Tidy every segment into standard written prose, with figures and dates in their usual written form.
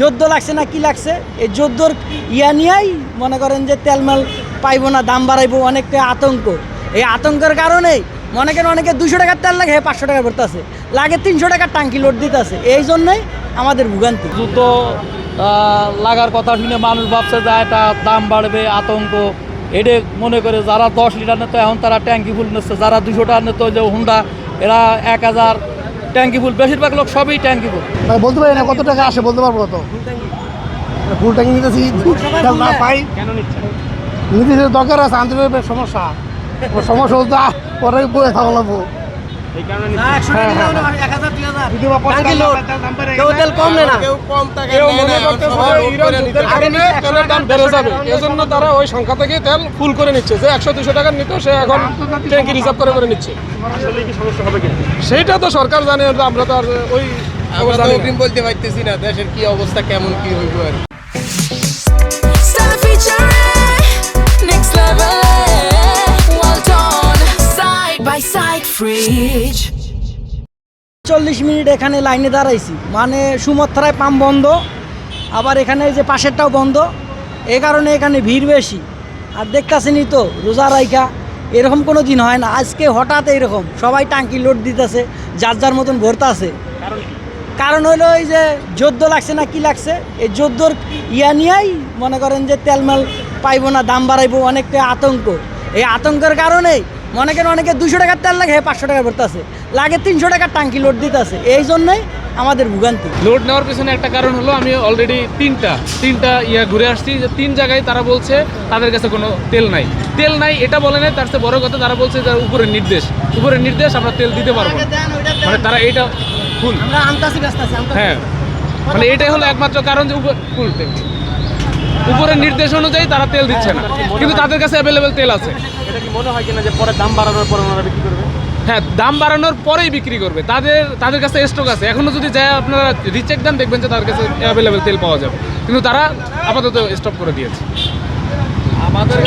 যুদ্ধ লাগছে না কি লাগছে, এই যুদ্ধর ইয়া নিয়েই মনে করেন যে তেলমেল পাইবো না, দাম বাড়াইবো, অনেকটা আতঙ্ক। এই আতঙ্কের কারণেই মনে করেন অনেকে 200 টাকার তেল লাগে, 500 টাকা ভরতে আছে, লাগে 300 টাকার টাঙ্কি লোড দিতে আছে। এই জন্যই আমাদের ভোগান্তি। যুদ্ধ লাগার কথা শুনে মানুষ ভাবছে যে এটা দাম বাড়বে, আতঙ্ক। এটা মনে করে যারা 10 লিটার নিত এখন তারা ট্যাঙ্কি ফুল নিচ্ছে, যারা 200 টাকা নিত যে হুন্ডা এরা 1000 ট্যাঙ্কি ফুল, বেশিরভাগ লোক সবই ট্যাঙ্কি ফুল। বলতে পারি না কত টাকা আসে, বলতে পারবো কত ফুল ট্যাঙ্কি নিতেছি না পাই, কেন নিচ্ছে? নিতেছি দরকার আছে, আন্তর্জাতিক সমস্যা সমস্যা বলতে পরে বয়ে খাওয়া লাগবো। তারা ওই সংখ্যা থেকে তেল ফুল করে নিচ্ছে, যে 100-200 টাকার নিত সে এখন ট্যাঙ্কি রিজার্ভ করে নিচ্ছে। সেইটা তো সরকার জানে, আমরা তো আর ওই অগ্রিম বলতে পারতেছি না দেশের কি অবস্থা, কেমন কি হইব আর। ফ্রিজ 40 মিনিট এখানে লাইনে দাঁড়াইছি, মানে সুমত্রায় পাম্প বন্ধ, আবার এখানে যে পাশেরটাও বন্ধ, এই কারণে এখানে ভিড় বেশি। আর দেখতেছেনই তো রোজা রাইখা এরকম কোনো দিন হয় না, আজকে হঠাৎ এইরকম সবাই টাঙ্কি লোড দিতেছে, যার যার মতন ভরতে আছে। কারণ হলো এই যে যুদ্ধ লাগছে না কি লাগছে, এই যুদ্ধর ইয়া নিয়েই মনে করেন যে তেলমেল পাইবো না, দাম বাড়াইবো, অনেকটা আতঙ্ক। এই আতঙ্কের কারণেই মনে করেন অনেকে 200 টাকার তেল লাগে, 500 টাকা ভরতে আছে, লাগে 300 টাকার টাঙ্কি লোড দিতে আছে। এই জন্যই আমাদের ভোগান্তি। লোড নেওয়ার পিছনে একটা কারণ হলো আমি অলরেডি তিনটা ইয়া ঘুরে আসছি, যে 3 জায়গায় তারা বলছে তাদের কাছে কোনো তেল নাই। এটা বলে নাই, তার চেয়ে বড় কথা তারা বলছে যে উপরের নির্দেশ আমরা তেল দিতে পারবো না। মানে তারা এইটা ফুল হ্যাঁ, মানে এটাই হলো একমাত্র কারণ যে ফুল তেল, উপরের নির্দেশ অনুযায়ী তারা তেল দিচ্ছে না, কিন্তু তাদের কাছে অ্যাভেলেবেল তেল আছে। এটা কি মনে হয় কিনা যে পরে দাম বাড়ানোর পরে ওনারা বিক্রি করবে? হ্যাঁ, দাম বাড়ানোর পরেই বিক্রি করবে, তাদের কাছে স্টক আছে। এখনো যদি যায় আপনারা রিচেক দেন, দেখবেন যে তার কাছে অ্যাভেলেবেল তেল পাওয়া যাবে, কিন্তু তারা আপাতত স্টপ করে দিয়েছে। আমাদের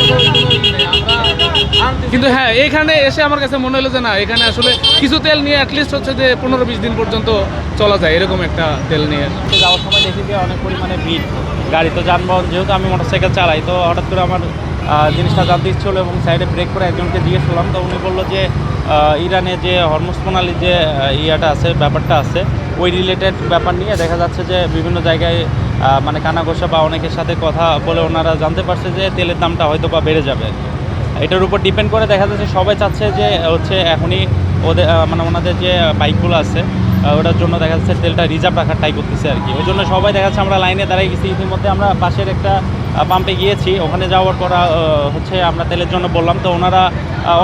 কিন্তু হ্যাঁ, এখানে এসে আমার কাছে মনে হলো যে না, এখানে আসলে কিছু তেল নিয়ে অ্যাটলিস্ট হচ্ছে যে 15-20 দিন পর্যন্ত চলা যায়, এরকম একটা তেল নিয়ে যাওয়ার সময় দেখি যে অনেক পরিমাণে ভিড় গাড়ি, তো যানবাহন, যেহেতু আমি মোটরসাইকেল চালাই, তো হঠাৎ করে আমার জিনিসটা জানতে ইচ্ছে হলো এবং সাইডে ব্রেক করে একজনকে জিজ্ঞেস করলাম। তো উনি বললো যে ইরানে যে হরমুজ প্রণালী যে ইয়াটা আছে, ব্যাপারটা আছে, ওই রিলেটেড ব্যাপার নিয়ে দেখা যাচ্ছে যে বিভিন্ন জায়গায় মানে কানাঘোষা বা অনেকের সাথে কথা বলে ওনারা জানতে পারছে যে তেলের দামটা হয়তো বা বেড়ে যাবে। এটার উপর ডিপেন্ড করে দেখা যাচ্ছে সবাই চাচ্ছে যে হচ্ছে এখনই ওদের মানে ওনাদের যে বাইকগুলো আছে ওটার জন্য দেখা যাচ্ছে তেলটা রিজার্ভ রাখার ট্রাই করতেছে আর কি। ওই জন্য সবাই দেখা যাচ্ছে আমরা লাইনে দাঁড়িয়ে গেছি। ইতিমধ্যে আমরা পাশের একটা পাম্পে গিয়েছি, ওখানে যাওয়ার পর হচ্ছে আমরা তেলের জন্য বললাম, তো ওনারা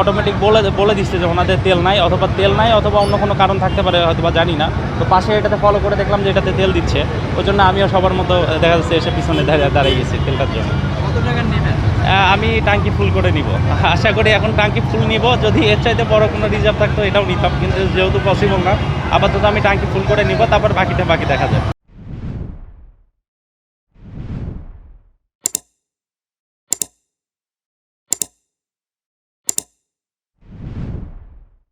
অটোমেটিক বলে দিচ্ছে যে ওনাদের তেল নাই অথবা অন্য কোনো কারণ থাকতে পারে, হয়তো বা জানি না। তো পাশে এটাতে ফলো করে দেখলাম যে এটাতে তেল দিচ্ছে, ওই জন্য আমিও সবার মতো দেখা যাচ্ছে এসে পিছনে দাঁড়িয়ে গেছি তেলটার জন্য। কত টাকা নেবেন? আমি টাঙ্কি ফুল করে নিব, আশা করি এখন টাঙ্কি ফুল নিব। যদি এর চাইতে বড় কোনো রিজার্ভ থাকতো এটাও নিতাম, কিন্তু যেহেতু পসিবল না, আপাতত আমি টাঙ্কি ফুল করে নিব, তারপর বাকি দেখা যাবে।